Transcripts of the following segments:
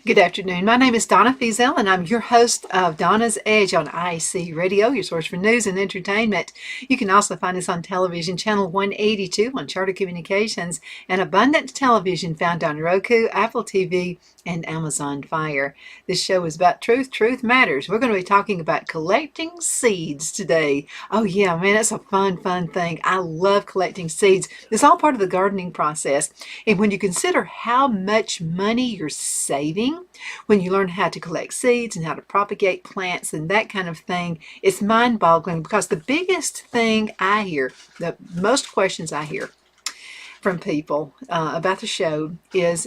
Good afternoon. My name is Donna Feazell, and I'm your host of Donna's Edge on IC Radio, your source for news and entertainment. You can also find us on television, channel 182 on Charter Communications, and Abundant Television found on Roku, Apple TV, and Amazon Fire. This show is about truth. Truth matters. We're going to be talking about collecting seeds today. Oh yeah, man, that's a fun thing. I love collecting seeds. It's all part of the gardening process. And when you consider how much money you're saving when you learn how to collect seeds and how to propagate plants and that kind of thing, it's mind-boggling, because the biggest thing I hear, the most questions I hear from people about the show is,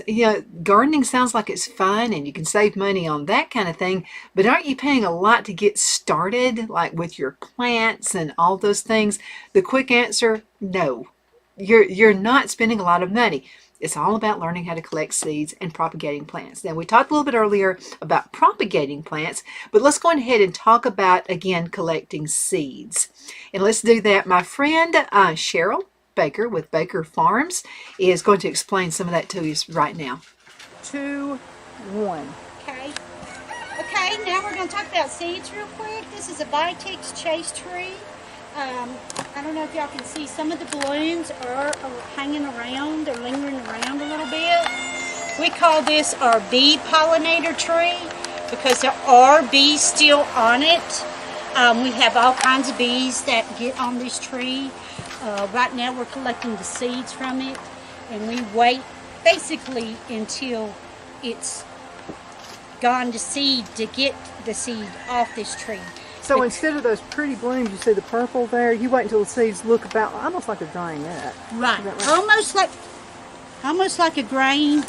gardening sounds like it's fun and you can save money on that kind of thing, but aren't you paying a lot to get started, like with your plants and all those things? The quick answer, no. You're not spending a lot of money. It's all about learning how to collect seeds and propagating plants. Now, we talked a little bit earlier about propagating plants, but let's go ahead and talk about, again, collecting seeds. And let's do that. My friend Cheryl Baker with Baker Farms is going to explain some of that to us right now. 2, 1. Okay, now we're going to talk about seeds real quick. This is a Vitex chase tree. I don't know if y'all can see, some of the balloons are hanging around, they're lingering around a little bit. We call this our bee pollinator tree because there are bees still on it. We have all kinds of bees that get on this tree. Right now we're collecting the seeds from it, and we wait basically until it's gone to seed to get the seed off this tree. So instead of those pretty blooms, you see the purple there, you wait until the seeds look about almost like a drying up. Right. Almost like a grain.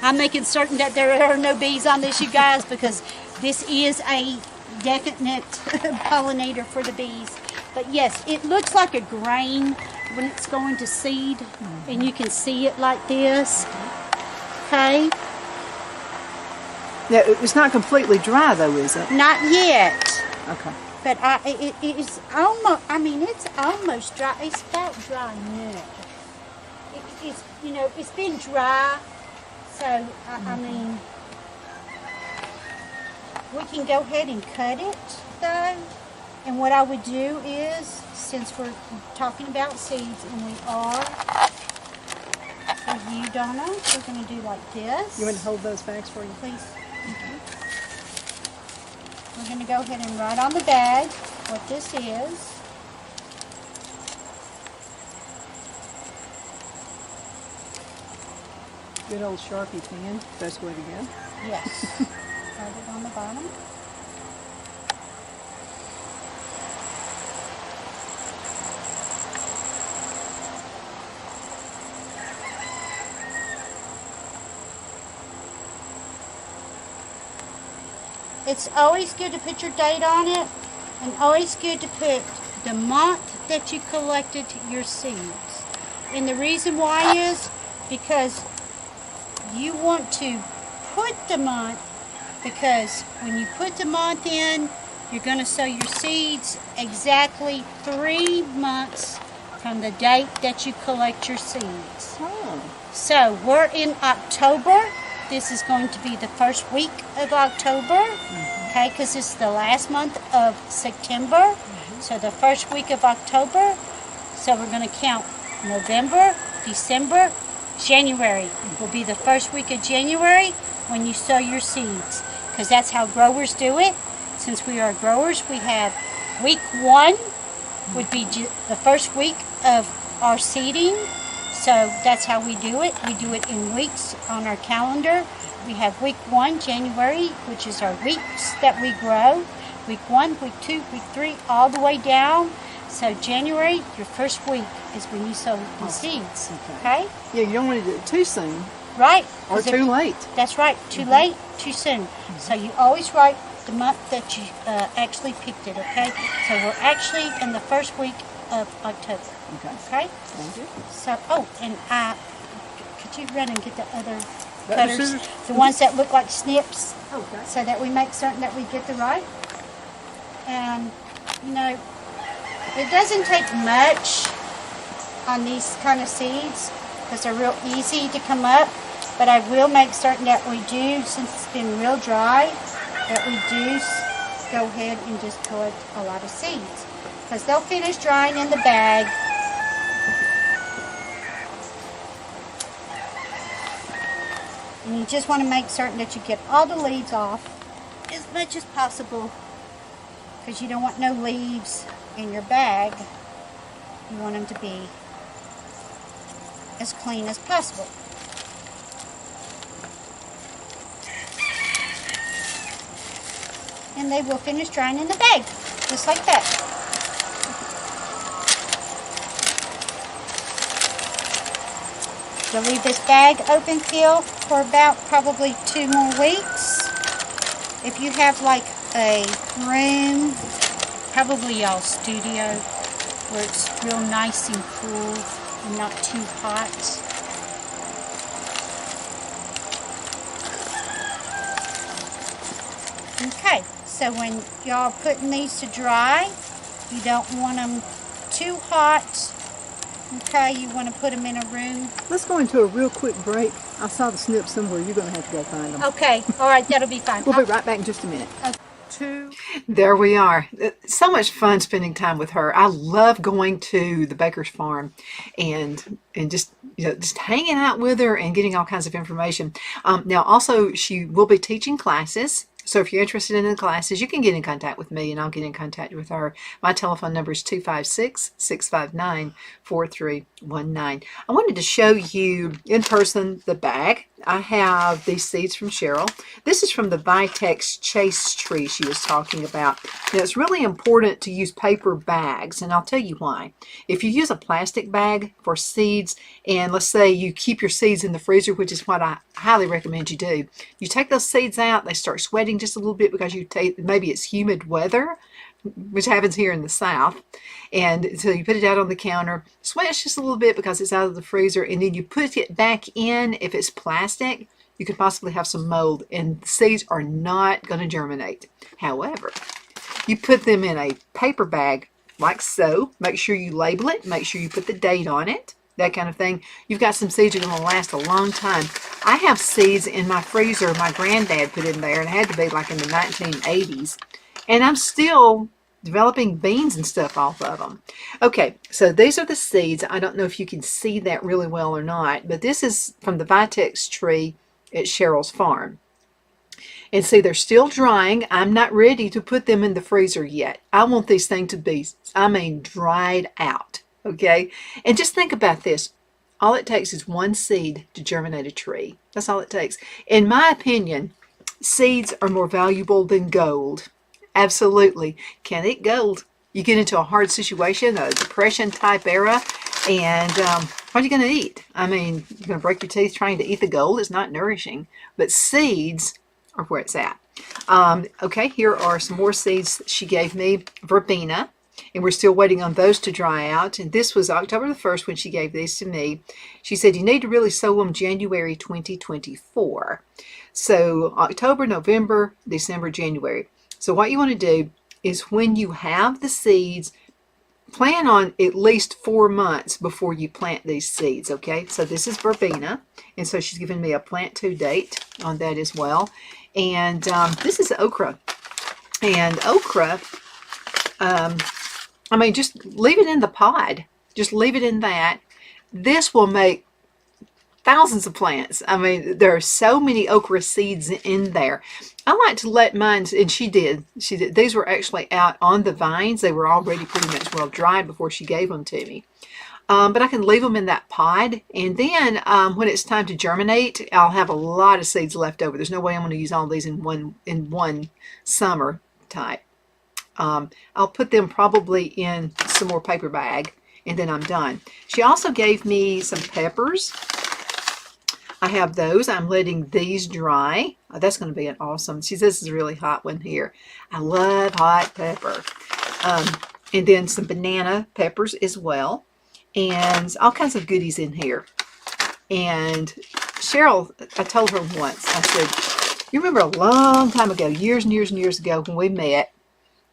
I'm making certain that there are no bees on this, you guys, because this is a definite pollinator for the bees. But yes, it looks like a grain when it's going to seed, and you can see it like this. Okay. Now, it's not completely dry though, is it? Not yet. Okay. But it is almost, it's almost dry. It's about dry now. It's, it's been dry. So, I mean, we can go ahead and cut it, though. And what I would do is, since we're talking about seeds, and we are, for you, Donna, we're going to do like this. You want to hold those bags for you? Please. Okay. We're going to go ahead and write on the bag what this is. Good old Sharpie pen, best way to go. Yes. Write it on the bottom. It's always good to put your date on it, and always good to put the month that you collected your seeds. And the reason why is because you want to put the month, because when you put the month in, you're going to sow your seeds exactly 3 months from the date that you collect your seeds. Oh. So we're in October. This is going to be the first week of October, okay, because it's the last month of September. So the first week of October, so we're going to count November, December, January will be the first week of January when you sow your seeds, because that's how growers do it. Since we are growers, we have week 1 would be the first week of our seeding. So that's how we do it. We do it in weeks on our calendar. We have week 1, January, which is our weeks that we grow. Week 1, week 2, week 3, all the way down. So January, your first week, is when you sow the seeds. Okay? Yeah, you don't want to do it too soon. Right. Or too late. That's right. Too late, too soon. So you always write the month that you actually picked it, okay? So we're actually in the first week of October. Okay? Thank you. So, and could you run and get the other The cutters? scissors? The ones that look like snips, Okay. so that we make certain that we get the right. And, it doesn't take much on these kind of seeds because they're real easy to come up. But I will make certain that we do, since it's been real dry, that we do go ahead and just put a lot of seeds. Because they'll finish drying in the bag. And you just want to make certain that you get all the leaves off as much as possible. Because you don't want no leaves in your bag. You want them to be as clean as possible. And they will finish drying in the bag, just like that. You'll leave this bag open still for about probably 2 more weeks. If you have like a room, probably y'all's studio, where it's real nice and cool and not too hot. Okay, so when y'all are putting these to dry, you don't want them too hot. Okay, you want to put them in a room. Let's go into a real quick break. I saw the snips somewhere. You're going to have to go find them. Okay, all right, that'll be fine. We'll be right back in just a minute. Okay. There we are. So much fun spending time with her. I love going to the baker's farm and just just hanging out with her and getting all kinds of information. Now also she will be teaching classes. So if you're interested in the classes, you can get in contact with me and I'll get in contact with her. My telephone number is 256-659-4319. I wanted to show you in person the bag. I have these seeds from Cheryl. This is from the Vitex Chase tree she was talking about. Now, it's really important to use paper bags, and I'll tell you why. If you use a plastic bag for seeds, and let's say you keep your seeds in the freezer, which is what I highly recommend you do, you take those seeds out, they start sweating just a little bit because maybe it's humid weather, which happens here in the South. And so you put it out on the counter, sweats just a little bit because it's out of the freezer, and then you put it back in. If it's plastic, you could possibly have some mold, and the seeds are not going to germinate. However, you put them in a paper bag like so. Make sure you label it, make sure you put the date on it, that kind of thing. You've got some seeds that are going to last a long time. I have seeds in my freezer my granddad put in there, and it had to be like in the 1980s. And I'm still developing beans and stuff off of them. Okay, so these are the seeds. I don't know if you can see that really well or not, but this is from the Vitex tree at Cheryl's farm. And see, they're still drying. I'm not ready to put them in the freezer yet. I want these things to be, dried out. Okay? And just think about this. All it takes is one seed to germinate a tree. That's all it takes. In my opinion, seeds are more valuable than gold. Absolutely. Can't eat gold. You get into a hard situation, a depression type era, and what are you going to eat? You're going to break your teeth trying to eat the gold. It's not nourishing. But seeds are where it's at. Okay, here are some more seeds she gave me. Verbena. And we're still waiting on those to dry out. And this was October the 1st when she gave these to me. She said you need to really sow them January 2024. So October, November, December, January. So what you want to do is when you have the seeds, plan on at least 4 months before you plant these seeds, okay? So this is verbena, and so she's given me a plant to date on that as well. And this is okra. And okra, just leave it in the pod. Just leave it in that. This will make thousands of plants. There are so many okra seeds in there. I like to let mine, and she did. These were actually out on the vines. They were already pretty much well dried before she gave them to me. But I can leave them in that pod, and then when it's time to germinate, I'll have a lot of seeds left over. There's no way I'm going to use all these in one summer type. I'll put them probably in some more paper bag, and then I'm done. She also gave me some peppers. I have those. I'm letting these dry. Oh, that's going to be an awesome. See, this is a really hot one here. I love hot pepper. And then some banana peppers as well. And all kinds of goodies in here. And Cheryl, I told her once, I said, you remember a long time ago, years and years and years ago when we met,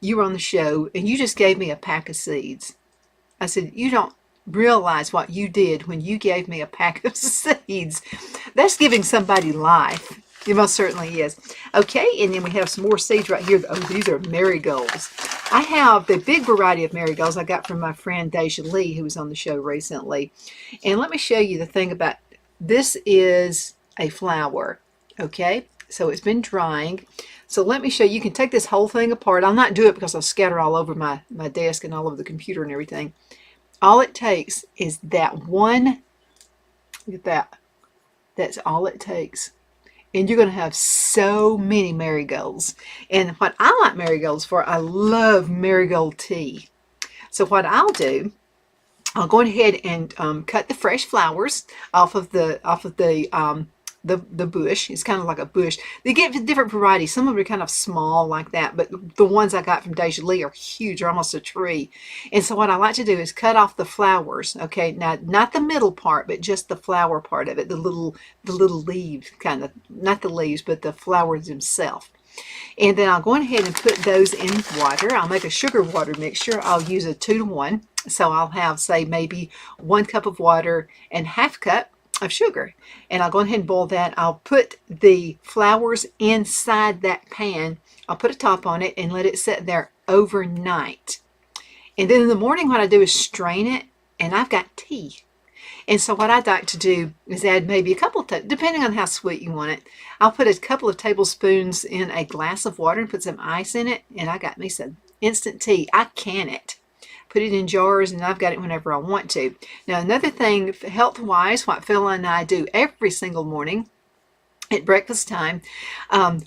you were on the show and you just gave me a pack of seeds. I said, you don't realize what you did when you gave me a pack of seeds. That's giving somebody life. It most certainly is. Okay, and then we have some more seeds right here. Oh, these are marigolds. I have the big variety of marigolds I got from my friend Deja Lee, who was on the show recently. And let me show you the thing about this is a flower. Okay, so it's been drying. So let me show you. You can take this whole thing apart. I'll not do it because I'll scatter all over my desk and all over the computer and everything. All it takes is that one. Look at that. That's all it takes. And you're going to have so many marigolds. And what I like marigolds for, I love marigold tea. So what I'll do, I'll go ahead and cut the fresh flowers off of the bush. It's kind of like a bush. They get different varieties. Some of them are kind of small like that, but the ones I got from Deja Lee are huge. They're almost a tree. And so what I like to do is cut off the flowers. Okay, now not the middle part, but just the flower part of it, the little leaves, kind of, not the leaves, but the flowers themselves. And then I'll go ahead and put those in water. I'll make a sugar water mixture. I'll use a 2-to-1. So I'll have, say, maybe 1 cup of water and ½ cup of sugar, and I'll go ahead and boil that. I'll put the flowers inside that pan. I'll put a top on it and let it sit there overnight. And then in the morning what I do is strain it, and I've got tea. And so what I'd like to do is add maybe a couple of, depending on how sweet you want it, I'll put a couple of tablespoons in a glass of water and put some ice in it, and I got me some instant tea. I can it. Put it in jars, and I've got it whenever I want to. Now, another thing, health-wise, what Phil and I do every single morning at breakfast time,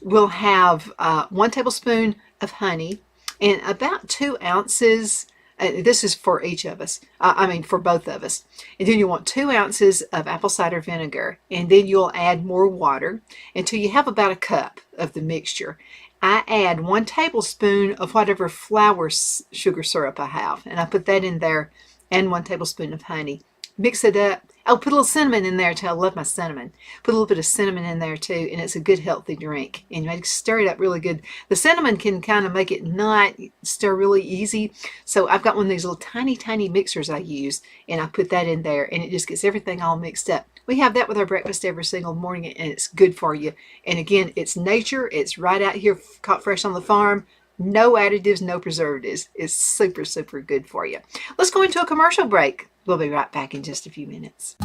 we'll have 1 tablespoon of honey and about 2 ounces. This is for each of us. For both of us. And then you want 2 ounces of apple cider vinegar, and then you'll add more water until you have about a cup of the mixture. I add 1 tablespoon of whatever flour sugar syrup I have, and I put that in there, and 1 tablespoon of honey. Mix it up. I'll put a little cinnamon in there too. I love my cinnamon. Put a little bit of cinnamon in there too, and it's a good healthy drink. And you stir it up really good. The cinnamon can kind of make it not stir really easy. So I've got one of these little tiny mixers I use, and I put that in there, and it just gets everything all mixed up. We have that with our breakfast every single morning, and it's good for you. And again, it's nature. It's right out here, caught fresh on the farm. No additives, no preservatives. It's super, super good for you. Let's go into a commercial break. We'll be right back in just a few minutes.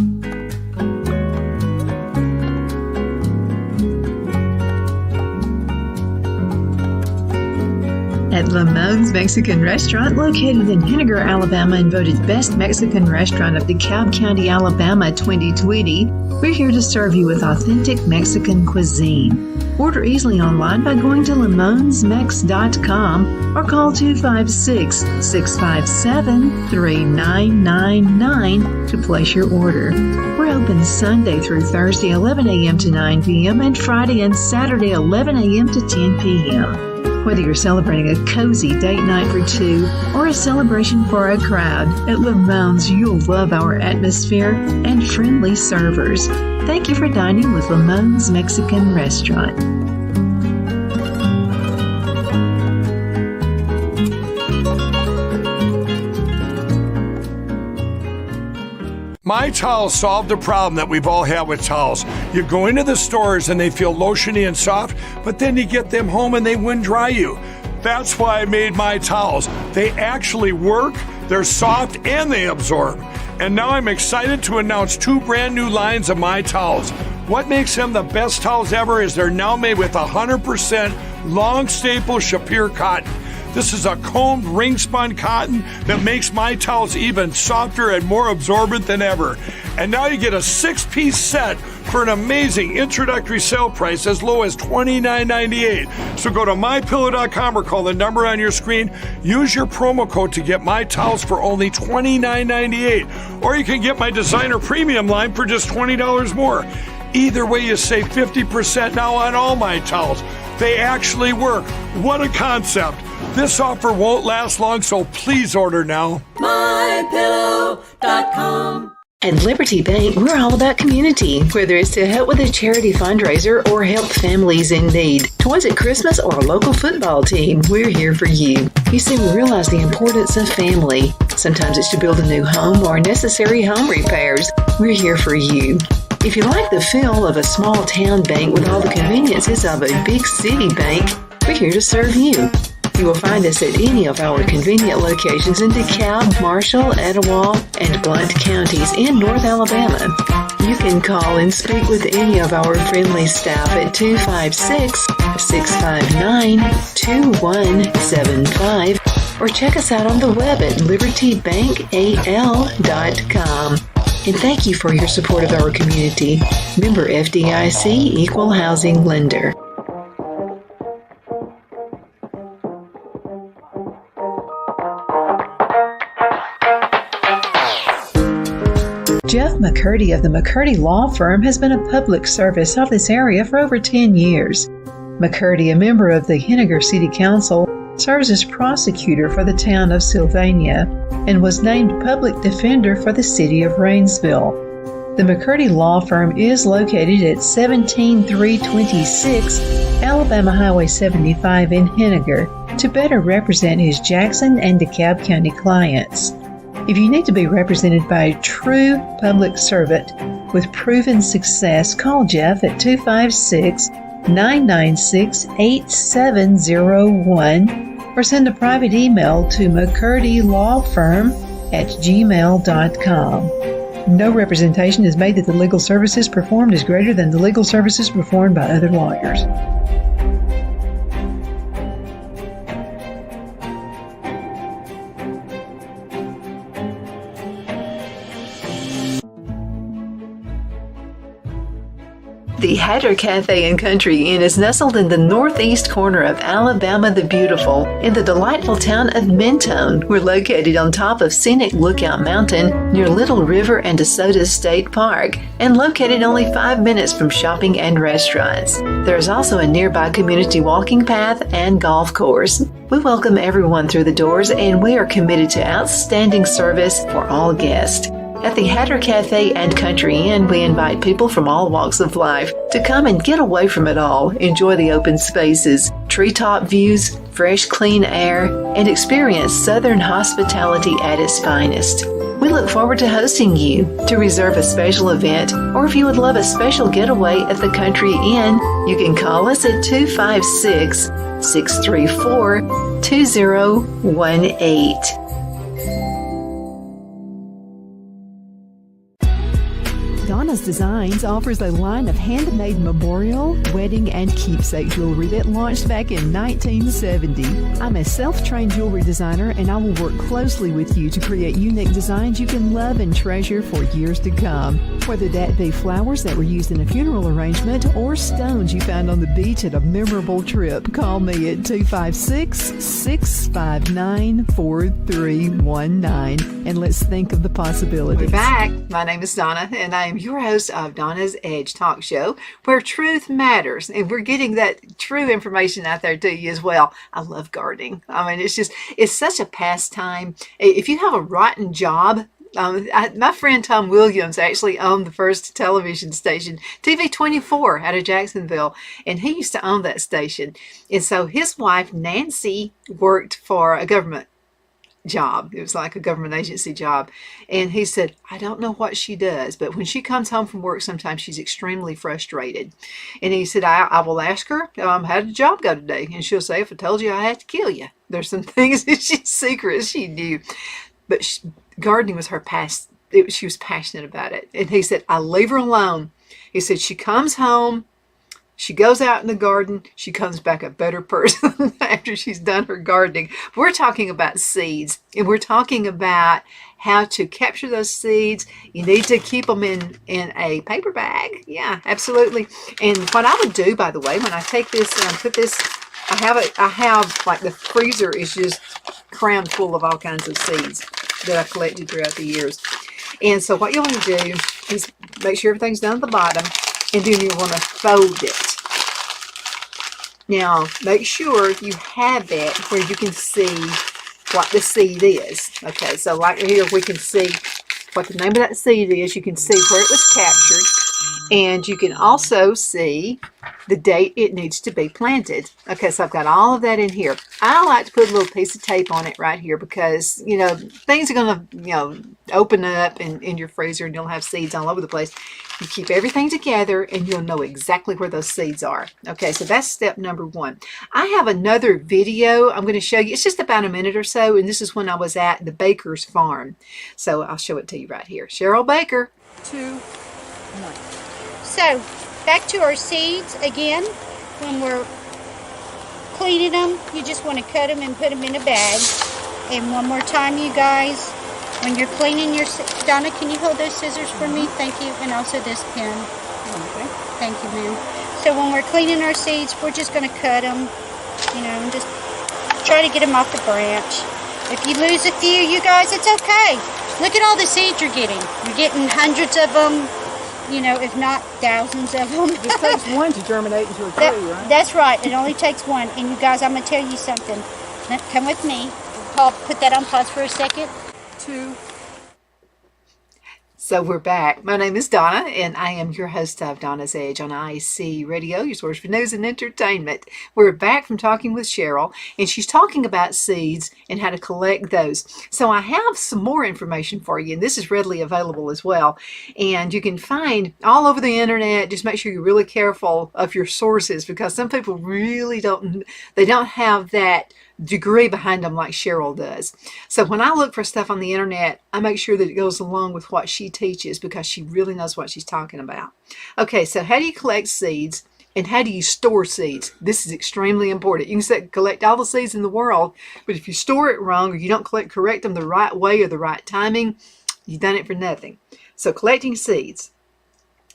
At Lamone's Mexican Restaurant, located in Henniger, Alabama, and voted Best Mexican Restaurant of DeKalb County, Alabama 2020, we're here to serve you with authentic Mexican cuisine. Order easily online by going to lamonsmex.com or call 256-657-3999 to place your order. We're open Sunday through Thursday, 11 a.m. to 9 p.m. and Friday and Saturday, 11 a.m. to 10 p.m. Whether you're celebrating a cozy date night for 2 or a celebration for a crowd, at Lamone's you'll love our atmosphere and friendly servers. Thank you for dining with Lamone's Mexican Restaurant. My Towels solved the problem that we've all had with towels. You go into the stores and they feel lotiony and soft, but then you get them home and they wind dry you. That's why I made My Towels. They actually work, they're soft, and they absorb. And now I'm excited to announce 2 brand new lines of My Towels. What makes them the best towels ever is they're now made with 100% long staple Shapir cotton. This is a combed ring-spun cotton that makes My Towels even softer and more absorbent than ever. And now you get a 6-piece set for an amazing introductory sale price as low as $29.98. So go to MyPillow.com or call the number on your screen. Use your promo code to get My Towels for only $29.98. Or you can get my designer premium line for just $20 more. Either way, you save 50% now on all My Towels. They actually work. What a concept. This offer won't last long, so please order now. MyPillow.com At Liberty Bank, we're all about community, whether it's to help with a charity fundraiser or help families in need. Toys at Christmas or a local football team, we're here for you. You see, we realize the importance of family. Sometimes it's to build a new home or necessary home repairs. We're here for you. If you like the feel of a small town bank with all the conveniences of a big city bank, we're here to serve you. You will find us at any of our convenient locations in DeKalb, Marshall, Etowah, and Blount counties in North Alabama. You can call and speak with any of our friendly staff at 256-659-2175 or check us out on the web at libertybankal.com. And thank you for your support of our community. Member FDIC Equal Housing Lender. Jeff McCurdy of the McCurdy Law Firm has been a public service of this area for over 10 years. McCurdy, a member of the Henniger City Council, serves as prosecutor for the town of Sylvania and was named public defender for the city of Rainsville. The McCurdy Law Firm is located at 17326 Alabama Highway 75 in Henniger to better represent his Jackson and DeKalb County clients. If you need to be represented by a true public servant with proven success, call Jeff at 256-996-8701 or send a private email to mccurdylawfirm@gmail.com. No representation is made that the legal services performed is greater than the legal services performed by other lawyers. The Hatter Cafe and Country Inn is nestled in the northeast corner of Alabama the Beautiful in the delightful town of Mentone. We're located on top of scenic Lookout Mountain near Little River and DeSoto State Park and located only 5 minutes from shopping and restaurants. There is also a nearby community walking path and golf course. We welcome everyone through the doors and we are committed to outstanding service for all guests. At the Hatter Cafe and Country Inn, we invite people from all walks of life to come and get away from it all, enjoy the open spaces, treetop views, fresh, clean air, and experience Southern hospitality at its finest. We look forward to hosting you. To reserve a special event, or if you would love a special getaway at the Country Inn, you can call us at 256-634-2018. Donna's Designs offers a line of handmade memorial, wedding, and keepsake jewelry that launched back in 1970. I'm a self-trained jewelry designer, and I will work closely with you to create unique designs you can love and treasure for years to come. Whether that be flowers that were used in a funeral arrangement or stones you found on the beach at a memorable trip, call me at 256-659-4319, and let's think of the possibilities. We're back. My name is Donna, and I am your host of Donna's Edge Talk Show, where truth matters, and we're getting that true information out there to you as well. I love gardening. I mean, it's such a pastime. If you have a rotten job, my friend Tom Williams actually owned the first television station, TV 24, out of Jacksonville, and he used to own that station. And so his wife, Nancy, worked for a government job. It was like a government agency job. And he said, I don't know what she does, but when she comes home from work, sometimes she's extremely frustrated. And he said, I will ask her, how did the job go today? And she'll say, if I told you, I had to kill you. There's some things that secrets she knew. But gardening was her past. She was passionate about it. And he said, I leave her alone. He said, she comes home, she goes out in the garden, she comes back a better person after she's done her gardening. We're talking about seeds, and we're talking about how to capture those seeds. You need to keep them in a paper bag. Yeah, absolutely. And what I would do, by the way, when I take this and put this, I have like the freezer is just crammed full of all kinds of seeds that I've collected throughout the years. And so what you want to do is make sure everything's down at the bottom, and then you want to fold it. Now, make sure you have it where you can see what the seed is. Okay, so like here we can see what the name of that seed is. You can see where it was captured. And you can also see the date it needs to be planted. Okay, so I've got all of that in here. I like to put a little piece of tape on it right here because, you know, things are going to, you know, open up in your freezer and you'll have seeds all over the place. You keep everything together and you'll know exactly where those seeds are. Okay, so that's step number 1. I have another video I'm going to show you. It's just about a minute or so, and this is when I was at the baker's farm. So I'll show it to you right here. Cheryl Baker. 2, 1. So, back to our seeds again. When we're cleaning them, you just want to cut them and put them in a bag. And one more time, you guys, when you're cleaning your... Donna, can you hold those scissors for me? Thank you. And also this pen. Okay. Thank you, ma'am. So when we're cleaning our seeds, we're just going to cut them, you know, and just try to get them off the branch. If you lose a few, you guys, it's okay. Look at all the seeds you're getting. You're getting hundreds of them. You know, if not thousands of them. It takes one to germinate into a tree, right? That's right. It only takes one. And you guys, I'm going to tell you something. Come with me. Put that on pause for a second. 2. So we're back. My name is Donna, and I am your host of Donna's Edge on IC Radio, your source for news and entertainment. We're back from talking with Cheryl, and she's talking about seeds and how to collect those. So I have some more information for you, and this is readily available as well. And you can find all over the internet. Just make sure you're really careful of your sources, because some people really don't have that degree behind them like Cheryl does. So when I look for stuff on the internet, I make sure that it goes along with what she teaches, because she really knows what she's talking about. Okay, so how do you collect seeds and how do you store seeds? This is extremely important. You can collect all the seeds in the world, but if you store it wrong or you don't correct them the right way or the right timing, you've done it for nothing. So collecting seeds.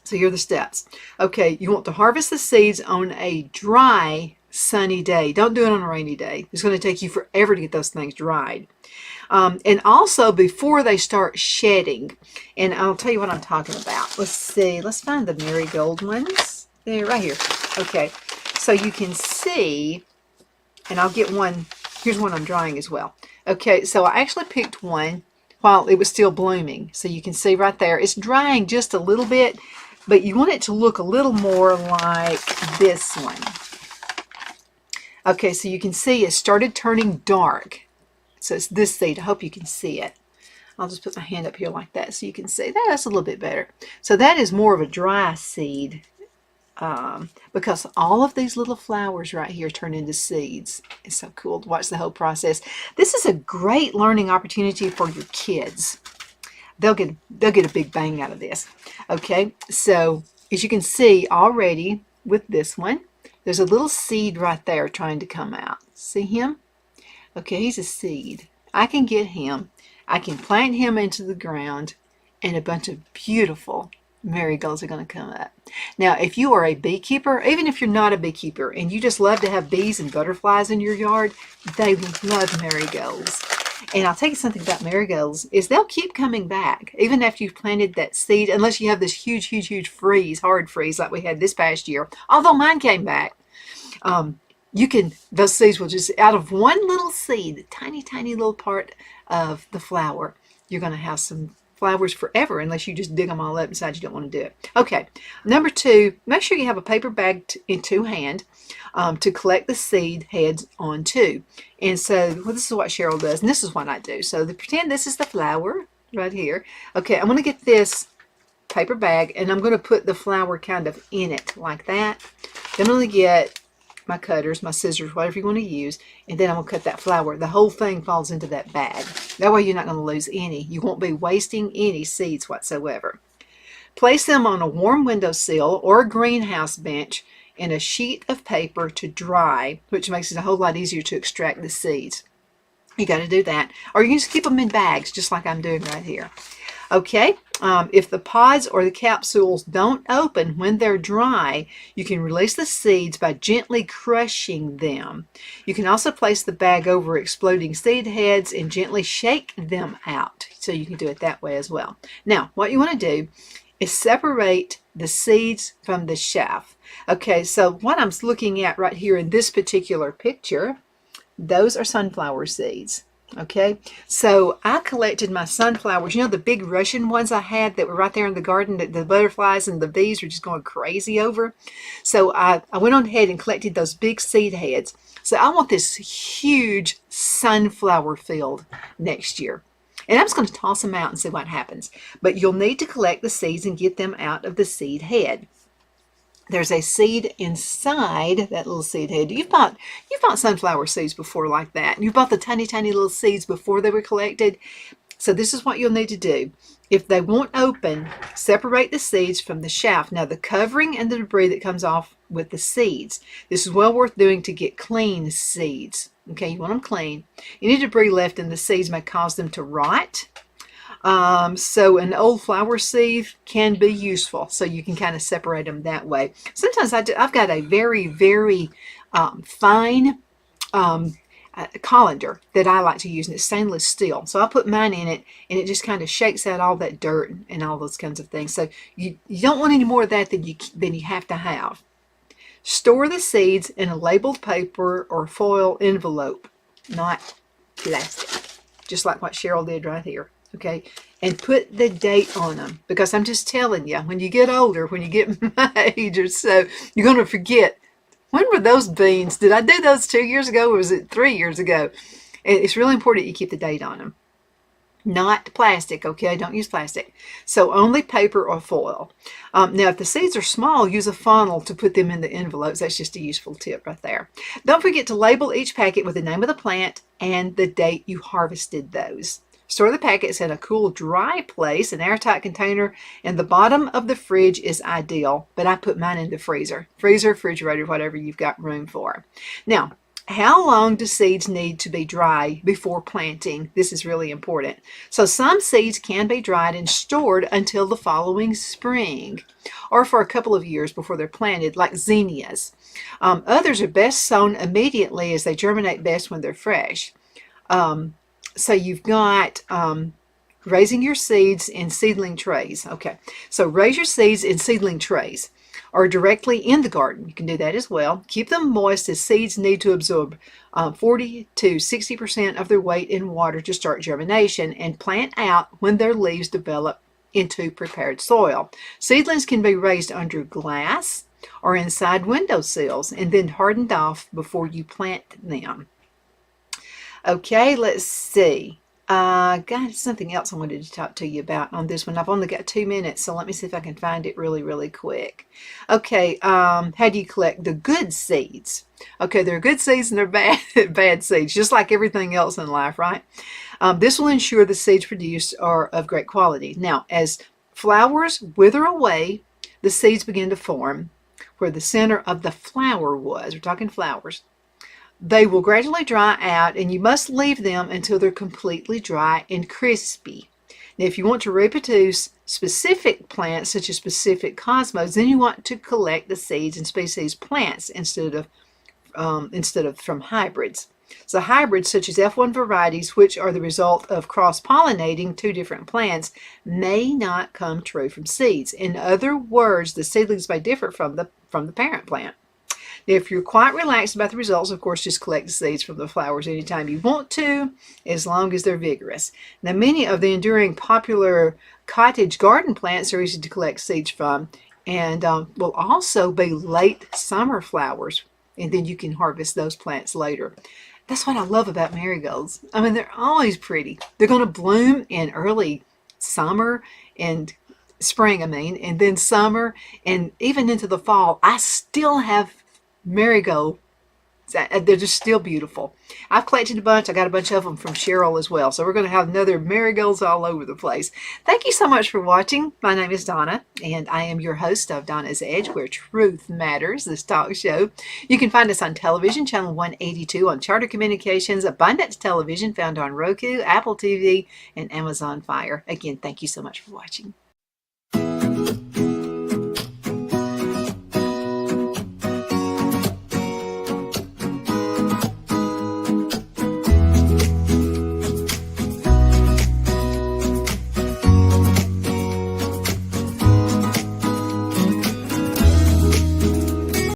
So here are the steps. Okay, you want to harvest the seeds on a dry, sunny day. Don't do it on a rainy day. It's going to take you forever to get those things dried. And also before they start shedding. And I'll tell you what I'm talking about. Let's see. Let's find the marigold ones. They're right here. Okay. So you can see, and I'll get one. Here's one I'm drying as well. Okay. So I actually picked one while it was still blooming. So you can see right there. It's drying just a little bit, but you want it to look a little more like this one. Okay, so you can see it started turning dark. So it's this seed. I hope you can see it. I'll just put my hand up here like that so you can see that. That's a little bit better. So that is more of a dry seed because all of these little flowers right here turn into seeds. It's so cool to watch the whole process. This is a great learning opportunity for your kids. They'll get a big bang out of this. Okay, so as you can see already with this one, there's a little seed right there trying to come out. See him? Okay, he's a seed. I can get him. I can plant him into the ground, and a bunch of beautiful marigolds are going to come up. Now, if you are a beekeeper, even if you're not a beekeeper, and you just love to have bees and butterflies in your yard, they love marigolds. And I'll tell you something about marigolds is they'll keep coming back even after you've planted that seed, unless you have this huge hard freeze like we had this past year. Although mine came back. Those seeds will just, out of one little seed, the tiny little part of the flower, you're going to have some flowers forever unless you just dig them all up and decide you don't want to do it. Okay, number 2, make sure you have a paper bag in 2 hand to collect the seed heads onto. And so, this is what Cheryl does, and this is what I do. So pretend this is the flower right here. Okay, I'm going to get this paper bag, and I'm going to put the flower kind of in it like that. Then I'm going to get my cutters, my scissors, whatever you want to use, and then I'm going to cut that flower. The whole thing falls into that bag. That way you're not going to lose any. You won't be wasting any seeds whatsoever. Place them on a warm windowsill or a greenhouse bench in a sheet of paper to dry, which makes it a whole lot easier to extract the seeds. You got to do that. Or you can just keep them in bags, just like I'm doing right here. Okay, if the pods or the capsules don't open when they're dry, you can release the seeds by gently crushing them. You can also place the bag over exploding seed heads and gently shake them out. So you can do it that way as well. Now, what you want to do is separate the seeds from the chaff. Okay, so what I'm looking at right here in this particular picture, those are sunflower seeds. Okay, so I collected my sunflowers. You know the big Russian ones I had that were right there in the garden that the butterflies and the bees were just going crazy over? So I went on ahead and collected those big seed heads. So I want this huge sunflower field next year. And I'm just going to toss them out and see what happens. But you'll need to collect the seeds and get them out of the seed head. There's a seed inside that little seed head. You've bought sunflower seeds before like that. You've bought the tiny, tiny little seeds before they were collected. So this is what you'll need to do. If they won't open, separate the seeds from the shaft. Now the covering and the debris that comes off with the seeds. This is well worth doing to get clean seeds. Okay, you want them clean. Any debris left in the seeds may cause them to rot. So an old flower seed can be useful, so you can kind of separate them that way. Sometimes I've got a very, very fine colander that I like to use, and it's stainless steel. So I put mine in it, and it just kind of shakes out all that dirt and all those kinds of things. So you don't want any more of that than you have to have. Store the seeds in a labeled paper or foil envelope, not plastic, just like what Cheryl did right here. Okay, and put the date on them, because I'm just telling you, when you get older, when you get my age or so, you're going to forget. When were those beans? Did I do those 2 years ago, or was it 3 years ago? And it's really important you keep the date on them. Not plastic, okay? Don't use plastic. So only paper or foil. Now, if the seeds are small, use a funnel to put them in the envelopes. That's just a useful tip right there. Don't forget to label each packet with the name of the plant and the date you harvested those. Store the packets in a cool, dry place, an airtight container, and the bottom of the fridge is ideal, but I put mine in the freezer. Freezer, refrigerator, whatever you've got room for. Now, how long do seeds need to be dry before planting? This is really important. So some seeds can be dried and stored until the following spring, or for a couple of years before they're planted, like zinnias. Others are best sown immediately, as they germinate best when they're fresh. So you've got raising your seeds in seedling trays. Okay, so raise your seeds in seedling trays or directly in the garden. You can do that as well. Keep them moist, as seeds need to absorb 40 to 60% of their weight in water to start germination, and plant out when their leaves develop into prepared soil. Seedlings can be raised under glass or inside window sills and then hardened off before you plant them. Okay, let's see. Got something else I wanted to talk to you about on this one. I've only got 2 minutes, so let me see if I can find it really, really quick. Okay, how do you collect the good seeds? Okay, there are good seeds and there are bad seeds, just like everything else in life, right? This will ensure the seeds produced are of great quality. Now, as flowers wither away, the seeds begin to form where the center of the flower was. We're talking flowers. They will gradually dry out, and you must leave them until they're completely dry and crispy. Now, if you want to reproduce specific plants, such as specific cosmos, then you want to collect the seeds and species plants instead of from hybrids. So hybrids, such as F1 varieties, which are the result of cross-pollinating 2 different plants, may not come true from seeds. In other words, the seedlings may differ from the parent plant. If you're quite relaxed about the results, of course, just collect the seeds from the flowers anytime you want to, as long as they're vigorous. Now, many of the enduring popular cottage garden plants are easy to collect seeds from, and will also be late summer flowers, and then you can harvest those plants later. That's what I love about marigolds. I mean, they're always pretty. They're going to bloom in early summer and spring, and then summer, and even into the fall. I still have marigold. They're just still beautiful. I've collected a bunch. I got a bunch of them from Cheryl as well. So we're going to have another marigolds all over the place. Thank you so much for watching. My name is Donna, and I am your host of Donna's Edge, where truth matters, this talk show. You can find us on television, channel 182 on Charter Communications, Abundance Television, found on Roku, Apple TV, and Amazon Fire. Again, thank you so much for watching.